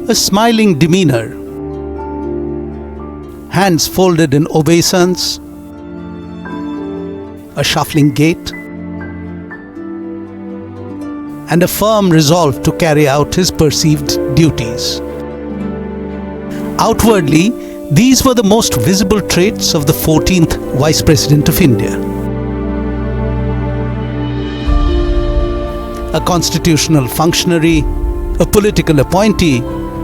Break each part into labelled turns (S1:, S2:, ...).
S1: a smiling demeanor, hands folded in obeisance, a shuffling gait, and a firm resolve to carry out his perceived duties. Outwardly, these were the most visible traits of the 14th Vice President of India. A constitutional functionary, a political appointee,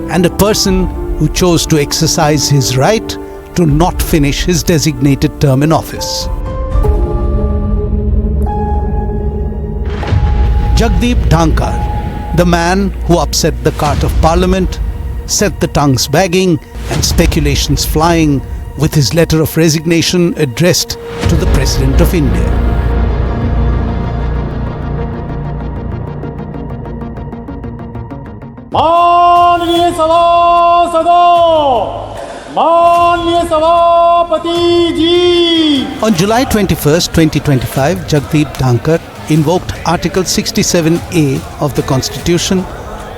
S1: and a person who chose to exercise his right to not finish his designated term in office. Jagdeep Dhankhar, the man who upset the cart of Parliament, set the tongues wagging and speculations flying with his letter of resignation addressed to the President of India.
S2: माननीय सभासदों, माननीय सभापति जी।
S1: On July 21st, 2025, Jagdeep Dhankhar invoked Article 67A of the Constitution,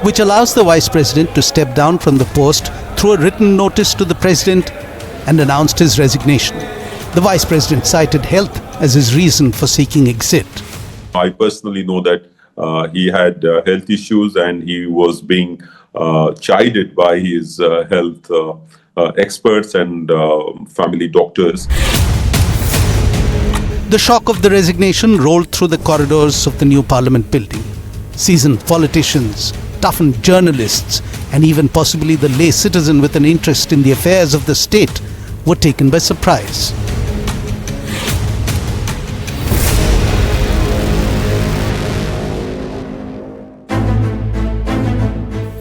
S1: which allows the Vice President to step down from the post through a written notice to the President, and announced his resignation. The Vice President cited health as his reason for seeking exit.
S3: I personally know that he had health issues and he was being chided by his health experts and family doctors.
S1: The shock of the resignation rolled through the corridors of the new Parliament building. Seasoned politicians, toughened journalists, and even possibly the lay citizen with an interest in the affairs of the state were taken by surprise.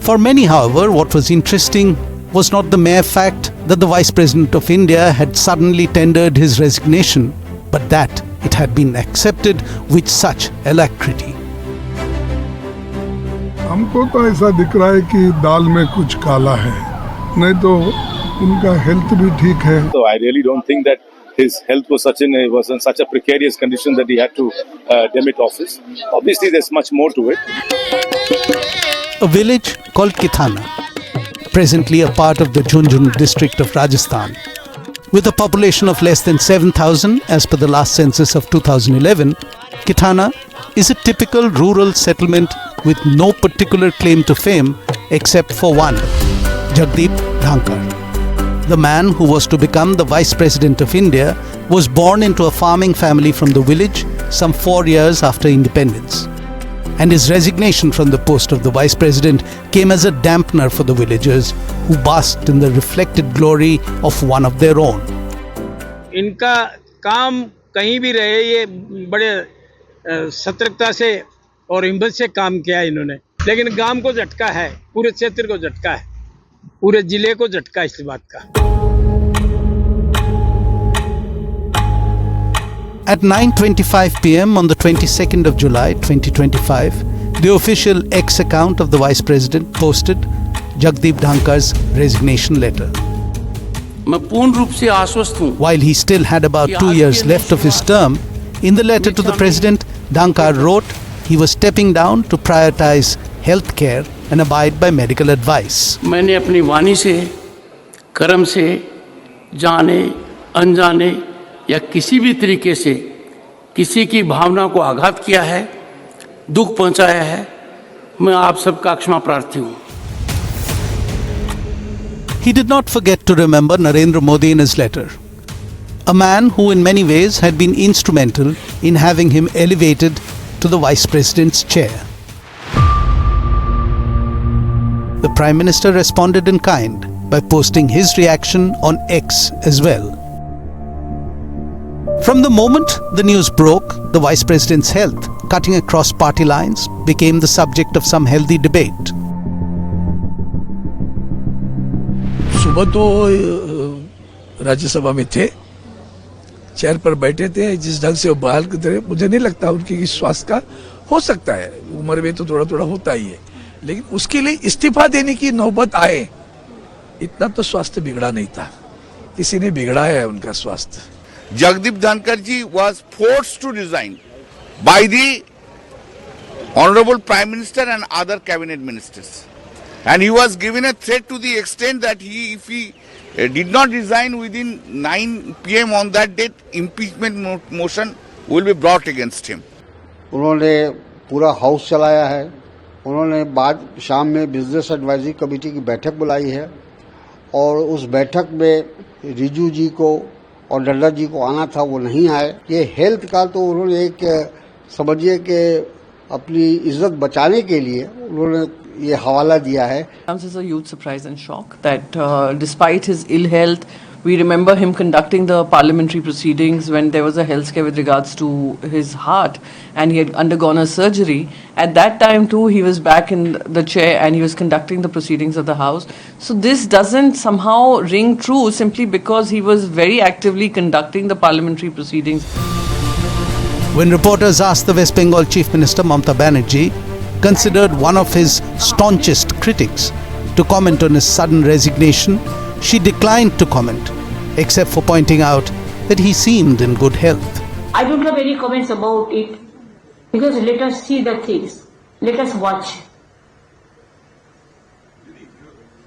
S1: For many, however, what was interesting was not the mere fact that the Vice President of India had suddenly tendered his resignation, but that it had been accepted with such alacrity.
S4: हमको तो ऐसा दिख रहा है कि दाल में कुछ काला है, नहीं तो उनका हेल्थ भी ठीक है.
S5: So I really don't think that his health was in such a precarious condition that he had to demit office. Obviously, there's much more to it.
S1: A village called Kithana, presently a part of the Jhunjhunu district of Rajasthan. With a population of less than 7,000 as per the last census of 2011, Kithana is a typical rural settlement with no particular claim to fame except for one, Jagdeep Dhankhar. The man who was to become the Vice President of India was born into a farming family from the village some 4 years after independence. And his resignation from the post of the Vice President came as a dampener for the villagers who basked in the reflected glory of one of their own.
S6: इनका काम कहीं भी रहे, ये बड़े सतर्कता से और हिम्मत से काम किया इन्होंने, लेकिन गांव को झटका है, पूरे क्षेत्र को झटका है, पूरे जिले को झटका इस बात का.
S1: At 9:25 p.m. on the 22nd of July 2025, the official X account of the Vice President posted Jagdeep Dhankhar's resignation letter.
S7: मैं पूर्ण रूप से आश्वस्त हूं.
S1: While he still had about 2 years left of his term, in the letter to the President, Dhankhar wrote he was stepping down to prioritise health care and abide by medical advice.
S7: मैंने अपनी वाणी से, कर्म से, जाने अनजाने या किसी भी तरीके से किसी की भावना को आघात किया है, दुख पहुंचाया है, मैं आप सबका क्षमा प्रार्थी हूं.
S1: He did not forget to remember Narendra Modi in his letter, a man who in many ways had been instrumental in having him elevated to the Vice President's chair. The Prime Minister responded in kind by posting his reaction on X as well. From the moment the news broke, the Vice President's health, cutting across party lines, became the subject of some healthy debate.
S8: सुबह तो राज्यसभा में थे, chair पर बैठे थे, जिस ढंग से वो बहाल करते रहे, मुझे नहीं लगता उनकी स्वास्थ्य का हो सकता है, उम्र में तो थोड़ा थोड़ा होता ही है, लेकिन उसके लिए इस्तीफा देने की नौबत आए, इतना तो स्वास्थ्य बिगड़ा नहीं था, किसी ने बिगड़ाया है उनका स्वास्थ्य.
S9: Jagdeep Dhankhar ji was forced to resign by the Honorable Prime Minister and other cabinet ministers. And he was given a threat to the extent that if he did not resign within 9 p.m. on that date, impeachment motion will be brought against him.
S10: उन्होंने पूरा house चलाया है. उन्होंने बाद शाम में business advisory committee की बैठक बुलाई है और उस बैठक में रिजू जी को और नड्डा जी को आना था, वो नहीं आए. ये हेल्थ का तो उन्होंने एक समझिए कि अपनी इज्जत बचाने के लिए उन्होंने ये हवाला दिया है.
S11: This is a huge surprise and shock that despite his ill health, we remember him conducting the parliamentary proceedings when there was a health scare with regards to his heart and he had undergone a surgery. At that time too, he was back in the chair and he was conducting the proceedings of the House. So this doesn't somehow ring true simply because he was very actively conducting the parliamentary proceedings.
S1: When reporters asked the West Bengal Chief Minister Mamata Banerjee, considered one of his staunchest critics, to comment on his sudden resignation, she declined to comment, except for pointing out that he seemed in good health.
S12: I don't have any comments about it because let us see the things. Let us watch.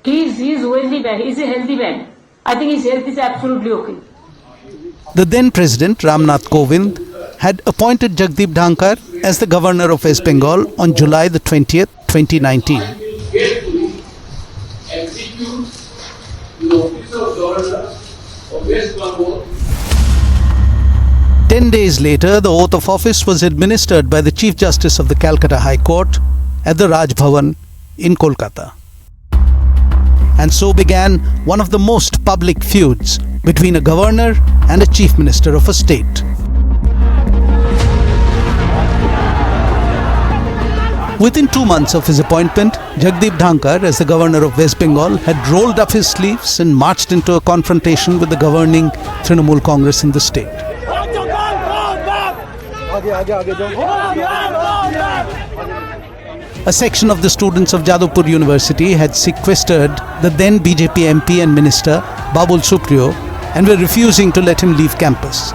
S12: He is wealthy man. He is a healthy man. I think his health is absolutely okay.
S1: The then President Ramnath Kovind had appointed Jagdeep Dhankhar as the Governor of West Bengal on July the 20th, 2019. The office of Governor of West Bengal. 10 days later, the oath of office was administered by the Chief Justice of the Calcutta High Court at the Raj Bhavan in Kolkata. And so began one of the most public feuds between a governor and a chief minister of a state. Within 2 months of his appointment, Jagdeep Dhankhar, as the governor of West Bengal, had rolled up his sleeves and marched into a confrontation with the governing Trinamool Congress in the state. A section of the students of Jadavpur University had sequestered the then BJP MP and minister Babul Supriyo and were refusing to let him leave campus.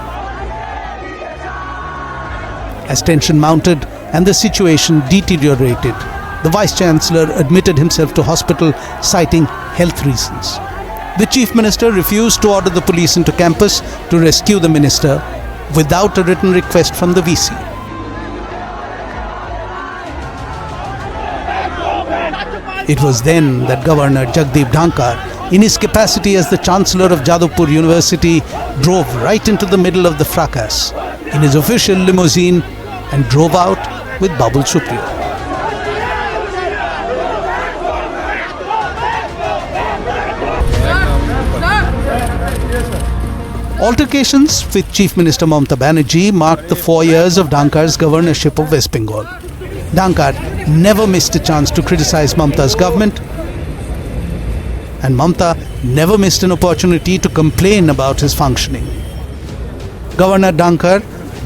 S1: As tension mounted and the situation deteriorated, the Vice-Chancellor admitted himself to hospital citing health reasons. The Chief Minister refused to order the police into campus to rescue the minister without a written request from the VC. It was then that Governor Jagdeep Dhankhar, in his capacity as the Chancellor of Jadavpur University, drove right into the middle of the fracas in his official limousine and drove out with Babul Supriyo. Altercations with Chief Minister Mamata Banerjee marked the 4 years of Dhankhar's governorship of West Bengal. Dhankhar never missed a chance to criticize Mamata's government, and Mamata never missed an opportunity to complain about his functioning. Governor Dhankhar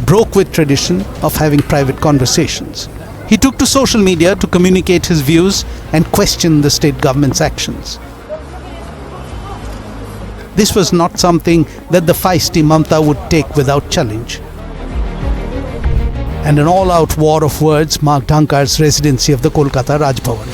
S1: broke with tradition of having private conversations. He took to social media to communicate his views and question the state government's actions. This was not something that the feisty Mamata would take without challenge. And an all-out war of words marked Dhankhar's residency of the Kolkata Raj Bhavan.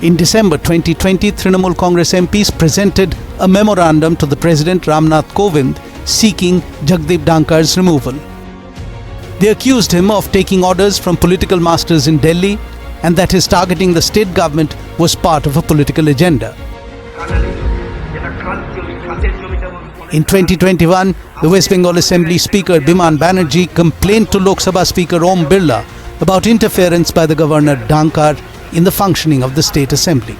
S1: In December 2020, Trinamool Congress MPs presented a memorandum to the President Ramnath Kovind seeking Jagdeep Dhankhar's removal. They accused him of taking orders from political masters in Delhi and that his targeting the state government was part of a political agenda. In 2021, the West Bengal Assembly Speaker Biman Banerjee complained to Lok Sabha Speaker Om Birla about interference by the Governor Dhankhar in the functioning of the State Assembly.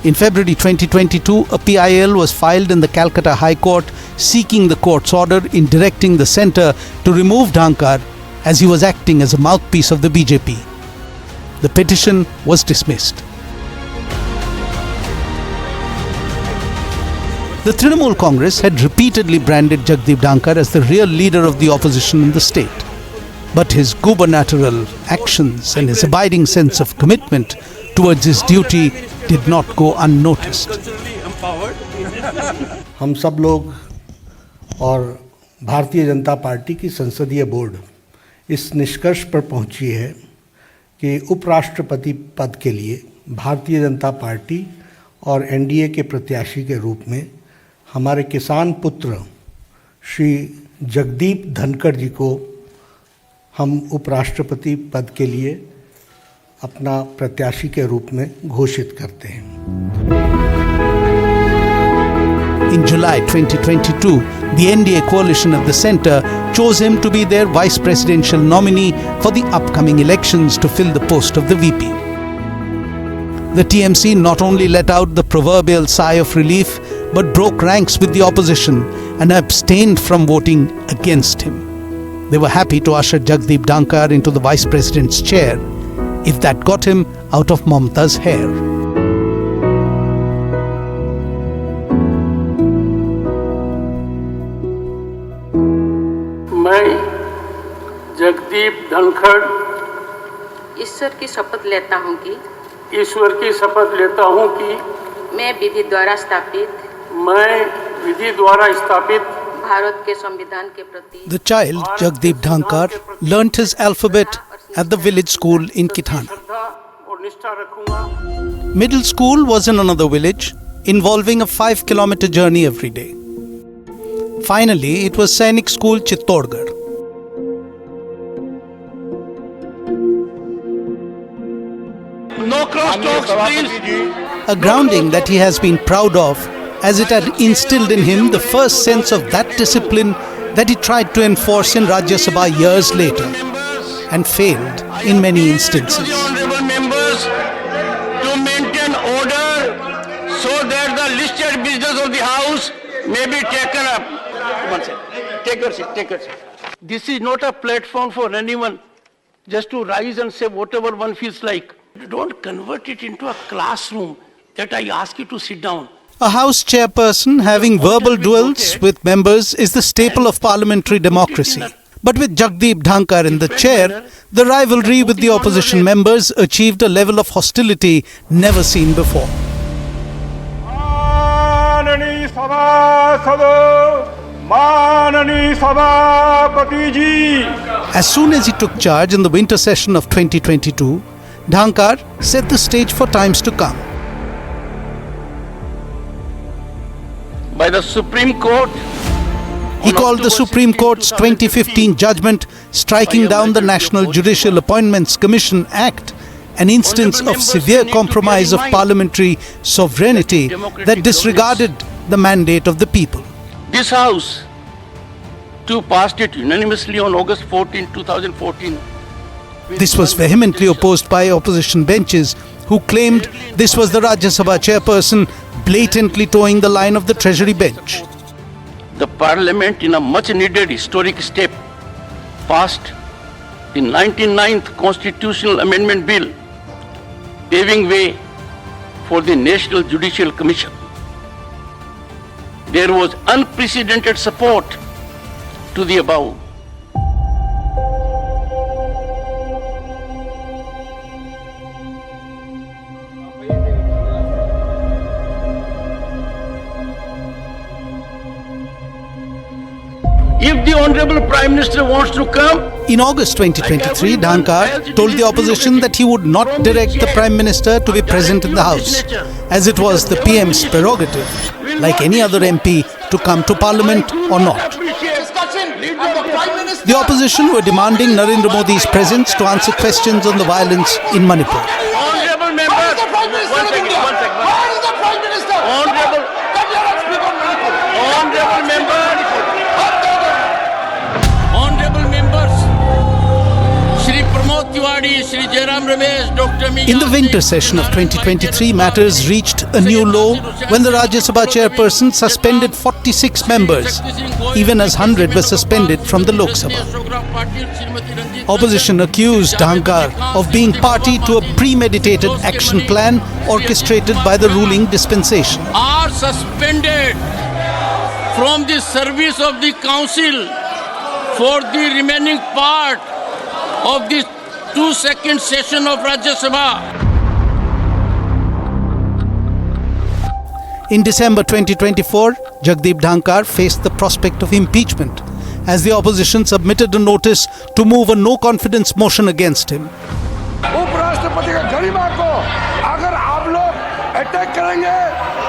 S1: In February 2022, a PIL was filed in the Calcutta High Court seeking the court's order in directing the centre to remove Dhankhar as he was acting as a mouthpiece of the BJP. The petition was dismissed. The Trinamool Congress had repeatedly branded Jagdeep Dhankhar as the real leader of the opposition in the state. But his gubernatorial actions and his abiding sense of commitment towards his duty did not go unnoticed.
S10: हम सब लोग और Bharatiya Janata party की संसदीय board
S13: इस निष्कर्ष पर पहुंची है कि उपराष्ट्रपति पद के लिए भारतीय जनता पार्टी और एनडीए के प्रत्याशी के रूप में हमारे किसान पुत्र श्री जगदीप धनखड़ जी को हम उपराष्ट्रपति पद के लिए अपना प्रत्याशी के रूप में घोषित करते हैं।
S1: In July 2022, the NDA coalition at the centre chose him to be their vice presidential nominee for the upcoming elections to fill the post of the VP. The TMC not only let out the proverbial sigh of relief, but broke ranks with the opposition and abstained from voting against him. They were happy to usher Jagdeep Dhankhar into the vice president's chair, if that got him out of Mamta's hair.
S7: मैं जगदीप धनखड़
S14: ईश्वर की शपथ लेता हूँ कि मैं विधि द्वारा स्थापित भारत के संविधान के प्रति
S1: The child, Jagdeep Dhankhar, learnt his alphabet at the village school in Kithana. Middle school was in another village, involving a 5-kilometer journey every day. Finally, it was Sainik School, Chittorgarh.
S7: No cross talks, please.
S1: A grounding that he has been proud of, as it had instilled in him the first sense of that discipline that he tried to enforce in Rajya Sabha years later, and failed in many instances.
S7: Honorable members, to maintain order so that the listed business of the House may be taken up. One second. Take your seat. This is not a platform for anyone just to rise and say whatever one feels like. Don't convert it into a classroom that I ask you to sit down.
S1: A House chairperson having verbal duels with members is the staple of parliamentary democracy. But with Jagdeep Dhankhar in the chair, the rivalry with the opposition members achieved a level of hostility never seen before. As soon as he took charge in the winter session of 2022, Dhankhar set the stage for times to come.
S7: By the Supreme Court,
S1: he called the Supreme Court's 2015 judgment striking down the National Judicial Appointments Commission Act an instance of severe compromise of parliamentary sovereignty that disregarded the mandate of the people.
S7: this House too passed it unanimously on August 14, 2014.
S1: This was vehemently opposed by opposition benches who claimed this was the Rajya Sabha chairperson blatantly towing the line of the Treasury bench.
S7: The Parliament, in a much-needed historic step, passed the 99th Constitutional Amendment Bill, paving way for the National Judicial Commission. There was unprecedented support to the above. If the Honorable Prime Minister wants to come...
S1: In August 2023, Dhankhar told the opposition that he would not direct the Prime Minister to be present in the House, as it was the PM's prerogative, like any other MP, to come to Parliament or not. The opposition were demanding Narendra Modi's presence to answer questions on the violence in Manipur.
S7: Honorable members, one second.
S2: Where is the Prime Minister?
S7: Honorable members, Shri Pramod Tiwari, Shri Jairam Ramesh, Dr. Mia.
S1: In the winter session of 2023, matters reached a new low when the Rajya Sabha chairperson suspended 46 members, even as 100 were suspended from the Lok Sabha. Opposition accused Dhankhar of being party to a premeditated action plan orchestrated by the ruling dispensation.
S7: Are suspended from the service of the council for the remaining part of the 2nd session of Rajya Sabha.
S1: In December 2024, Jagdeep Dhankhar faced the prospect of impeachment as the opposition submitted a notice to move a no-confidence motion against him.
S4: उपराष्ट्रपति का गरिमा को अगर आप लोग attack करेंगे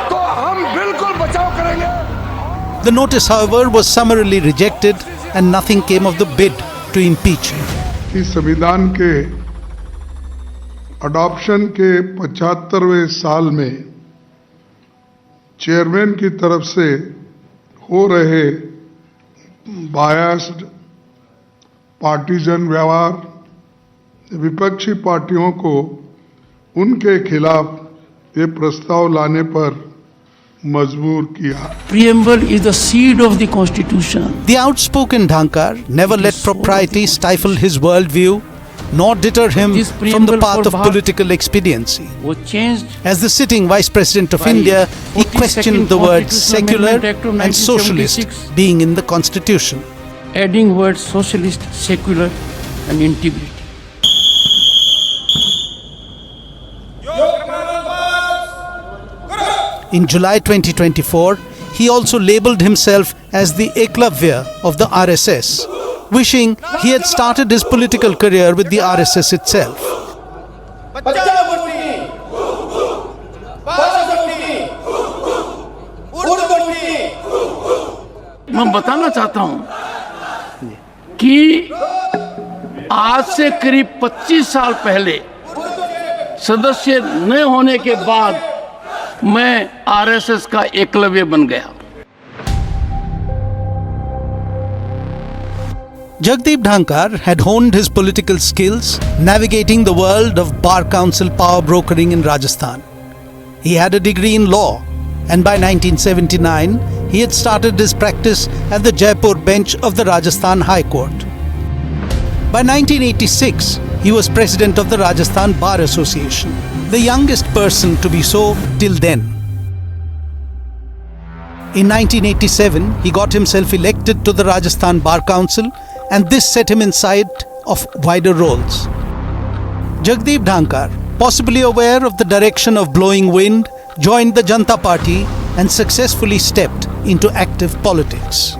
S4: तो हम बिल्कुल बचाव करेंगे.
S1: The notice, however, was summarily rejected and nothing came of the bid to impeach him.
S4: इस संविधान के अडॉप्शन के 75वें साल में चेयरमैन की तरफ से हो रहे बायस्ड पार्टीजन व्यवहार विपक्षी पार्टियों को उनके खिलाफ ये प्रस्ताव लाने पर मजबूर किया.
S7: Preamble is the seed of the Constitution.
S1: The outspoken Dhankhar never let propriety stifle his worldview, nor deter him from the path of political expediency.
S7: Was changed
S1: as the sitting Vice President of India, he questioned the words secular and socialist being in the Constitution.
S7: Adding words socialist, secular and integrity.
S1: In July 2024, he also labelled himself as the Eklavya of the RSS, wishing he had started his political career with the RSS itself.
S7: मैं बताना चाहता हूं कि आज से करीब 25 साल पहले सदस्य न होने के बाद मैं आरएसएस का एकलव्य बन गया.
S1: Jagdeep Dhankhar had honed his political skills navigating the world of Bar Council power brokering in Rajasthan. He had a degree in law, and by 1979 he had started his practice at the Jaipur bench of the Rajasthan High Court. By 1986, he was president of the Rajasthan Bar Association, the youngest person to be so till then. In 1987, he got himself elected to the Rajasthan Bar Council, and this set him in sight of wider roles. Jagdeep Dhankhar, possibly aware of the direction of blowing wind, joined the Janata Party and successfully stepped into active politics.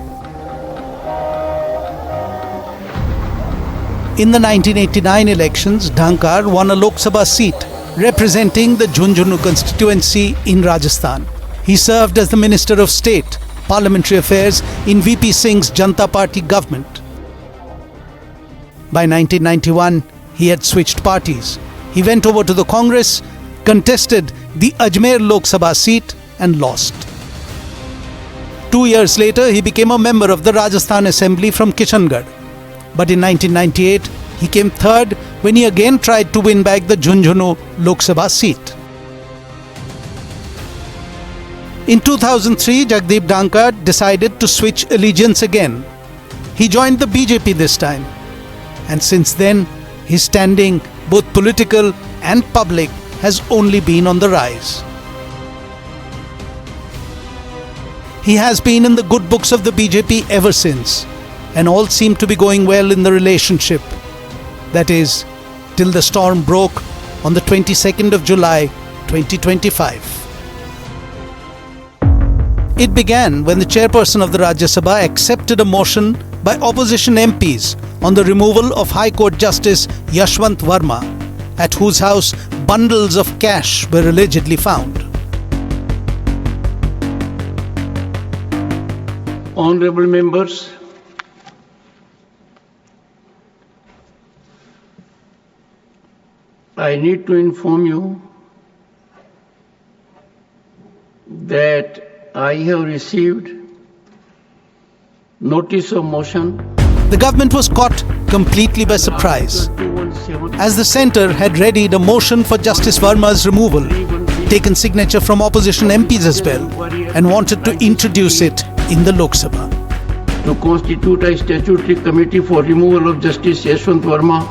S1: In the 1989 elections, Dhankhar won a Lok Sabha seat representing the Jhunjhunu constituency in Rajasthan. He served as the Minister of State, Parliamentary Affairs in VP Singh's Janata Party government. By 1991, he had switched parties. He went over to the Congress, contested the Ajmer Lok Sabha seat and lost. 2 years later, he became a member of the Rajasthan Assembly from Kishangarh. But in 1998, he came third when he again tried to win back the Jhunjhunu Lok Sabha seat. In 2003, Jagdeep Dhankhar decided to switch allegiance again. He joined the BJP this time. And since then, his standing, both political and public, has only been on the rise. He has been in the good books of the BJP ever since, and all seemed to be going well in the relationship. That is, till the storm broke on the 22nd of July, 2025. It began when the chairperson of the Rajya Sabha accepted a motion by opposition MPs on the removal of High Court Justice Yashwant Verma, at whose house bundles of cash were allegedly found.
S7: Honorable members, I need to inform you that I have received notice of motion.
S1: The government was caught completely by surprise, as the centre had readied a motion for Justice Verma's removal, taken signature from opposition MPs as well, and wanted to introduce it in the Lok Sabha.
S7: To constitute a statutory committee for removal of Justice Yashwant Verma,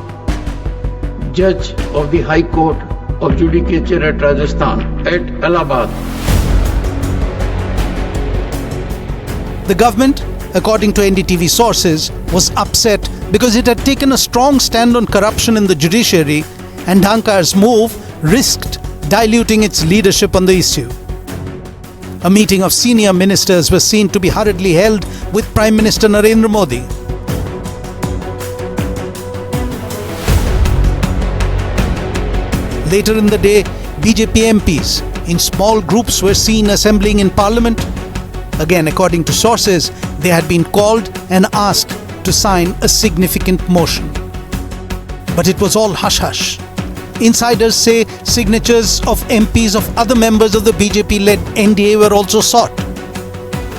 S7: Judge of the High Court of Judicature at Rajasthan, at Allahabad.
S1: The government, according to NDTV sources, was upset because it had taken a strong stand on corruption in the judiciary, and Dhankhar's move risked diluting its leadership on the issue. A meeting of senior ministers was seen to be hurriedly held with Prime Minister Narendra Modi. Later in the day, BJP MPs in small groups were seen assembling in Parliament. Again, according to sources, they had been called and asked to sign a significant motion. But it was all hush-hush. Insiders say signatures of MPs of other members of the BJP-led NDA were also sought.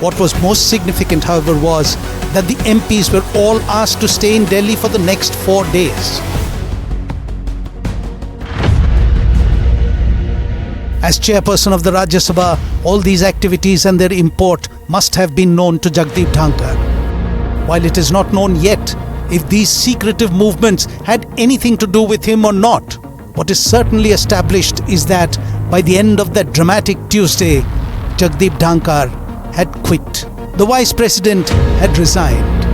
S1: What was most significant, however, was that the MPs were all asked to stay in Delhi for the next 4 days. As chairperson of the Rajya Sabha, all these activities and their import must have been known to Jagdeep Dhankhar. While it is not known yet if these secretive movements had anything to do with him or not, what is certainly established is that by the end of that dramatic Tuesday, Jagdeep Dhankhar had quit. The Vice President had resigned.